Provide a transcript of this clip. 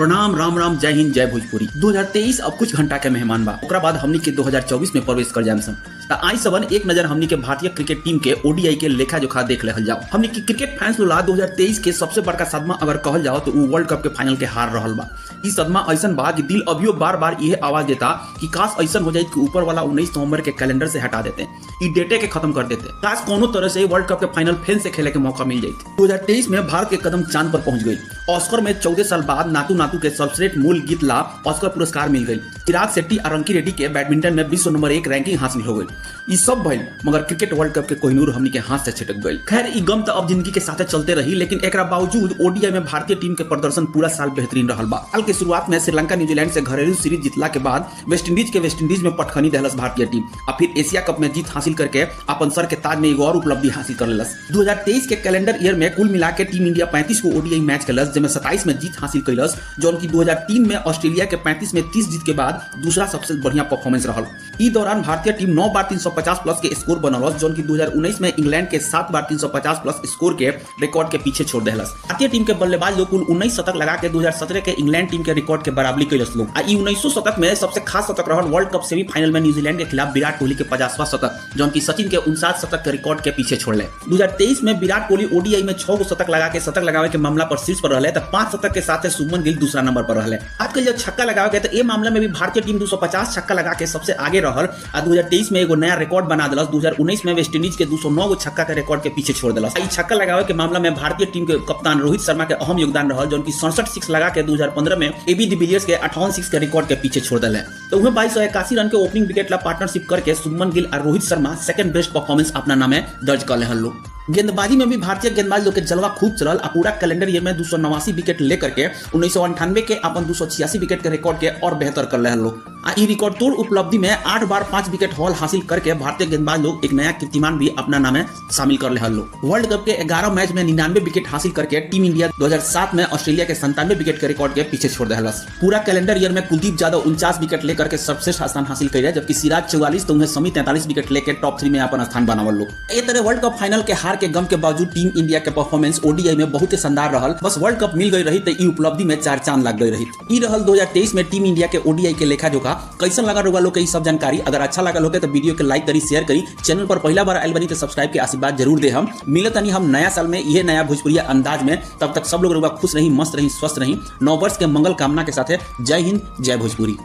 प्रणाम, राम राम, जय हिंद, जय भोजपुरी। 2023 अब कुछ घंटा के मेहमान बा, ओकरा बाद हमनी के 2024 में प्रवेश कर जाम सन। आई सबन एक नजर हमनी के भारतीय क्रिकेट टीम के ओडीआई के लेखा जोखा देख लेहल जाओ। हमनी के क्रिकेट फैंस लोग 2023 के सबसे बड़का सदमा अगर कहल जाओ तो वर्ल्ड कप के फाइनल के हार रहल बा। इस सदमा ऐसन बा कि दिल अभियो बार बार यह आवाज देता कि काश ऐसन हो जाए कि ऊपर वाला 19 नवंबर के कैलेंडर से हटा देते, इस डेटे के खत्म कर देते, काश कोनो तरह से वर्ल्ड कप के फाइनल फिर से खेले के मौका मिल जाए। 2023 में भारत के कदम चांद पर पहुंच गई। ऑस्कर में 14 साल बाद नातू नातू के सर्वश्रेष्ठ मूल गीत ला ऑस्कर पुरस्कार मिल गई। चिराग शेट्टी और रंकी रेड्डी के बैडमिंटन में विश्व नंबर 1 रैंकिंग हासिल हो गई। ये सब भइल मगर क्रिकेट वर्ल्ड कप के कोहिनूर हमनी के हाथ से छिटक गई। खैर ई गम तो अब जिंदगी के साथ चलते रही, लेकिन एकरा बावजूद ओडीआई में भारतीय टीम के प्रदर्शन पूरा साल बेहतरीन रहल बा। साल के शुरुआत में श्रीलंका न्यूजीलैंड से घरेलू सीरीज जीतला के बाद वेस्टइंडीज में पटखनी दहलस भारतीय टीम, और फिर एशिया कप में जीत हासिल करके अपन सर के ताज में एक और उपलब्धि हासिल कर लेलस। 2023 के कैलेंडर ईयर में कुल मिला के टीम इंडिया 35 को ओडीआई मैच खेलस, जिसमें 27 में जीत हासिल कैलस, जो उनकी 2003 में ऑस्ट्रेलिया के 35 में 30 जीत के बाद दूसरा सबसे बढ़िया परफॉर्मेंस रहल। इस दौरान भारतीय टीम 9 बार 350 प्लस के स्कोर बनौलस, जो उनकी 2019 में इंग्लैंड के 7 बार 350 प्लस स्कोर के रिकॉर्ड के पीछे छोड़ देहलस। भारतीय टीम के बल्लेबाज लोग कुल 19 शतक लगा के 2017 के इंग्लैंड टीम के रिकॉर्ड के बराबरी कैलस लोग। 1900 शतक में सबसे खास शतक रहल वर्ल्ड कप सेमीफाइनल में न्यूजीलैंड के खिलाफ विराट कोहली के 50वां शतक, जो उनकी सचिन के 59 शतक के रिकॉर्ड के पीछे छोड़ले। 2023 में विराट कोहली ओडीआई में 6 शतक लगा के शतक लगावे के मामला पर शीर्ष पर रहले, तो 5 शतक के साथ शुभमन गिल दूसरा नंबर पर रहले। आजकल जब छक्का लगावे गए तो ये मामले में भी भारतीय टीम 250 छक्का लगा के सबसे आगे रहल। 2023 में एगो नया रिकॉर्ड बना दिलस। 2019 में वेस्टइंडीज के 209 गो छक्का के रिकॉर्ड के पीछे छोड़ दिलस। छक्का लगावे के मामला में भारतीय टीम के कप्तान रोहित शर्मा के अहम योगदान रहल, जो उनकी 67 सिक्स लगा के 2015 में एबी डिविलियर्स के 58 सिक्स के रिकॉर्ड के पीछे छोड़ दिले। तो उन्हें 2281 रन के ओपनिंग विकेट ला पार्टनरशिप करके शुभमन गिल और Rohit Sharma second best performance अपना नामे दर्ज कर लेहल लोग। गेंदबाजी में भी भारतीय गेंदबाज लोग के जलवा खूब चलल। पूरा कैलेंडर ईयर में 289 विकेट लेकर के 1998 के अपन 286 विकेट के रिकॉर्ड के और बेहतर कर रहे लोग। ई रिकॉर्ड तोड़ उपलब्धि में 8 बार 5 विकेट हॉल हासिल करके भारतीय गेंदबाज लोग एक नया कीर्तिमान भी अपना नामे शामिल कर रहे लोग। वर्ल्ड कप के 11 मैच में 99 विकेट हासिल करके टीम इंडिया 2007 में ऑस्ट्रेलिया के 97 विकेट के रिकॉर्ड के पीछे छोड़ दिलस। पूरा कैलेंडर ईयर में कुलदीप यादव 49 विकेट लेकर के सर्वश्रेष्ठ स्थान हासिल करे, जबकि सिराज 44 तो उन्हें समी 43 विकेट लेकर टॉप 3 में अपन स्थान बनावल लोग। इस तरह वर्ल्ड कप फाइनल के हार के गम के बावजूद टीम इंडिया के परफॉर्मेंस ओडीआई में बहुत ही शानदार रहल। बस वर्ल्ड कप मिल गई रही तो ई उपलब्धि में 4 चांद लग गई रही। ई रहल 2023 में टीम इंडिया के ओडीआई के लेखा जोखा। कैसन लगा रउआ लोग के ई सब जानकारी? अगर अच्छा लगा लोग तो वीडियो के लाइक करी, शेयर करी। चैनल पर पहला बार आइल बनी तो सब्सक्राइब के आशीर्वाद जरूर दे। हम मिलत नहीं हम नया साल में यह नया भोजपुरिया अंदाज में। तब तक सब लोग रउआ खुश रही, मस्त रही, स्वस्थ रही। नव वर्ष के मंगल कामना के साथ जय हिंद, जय भोजपुरी।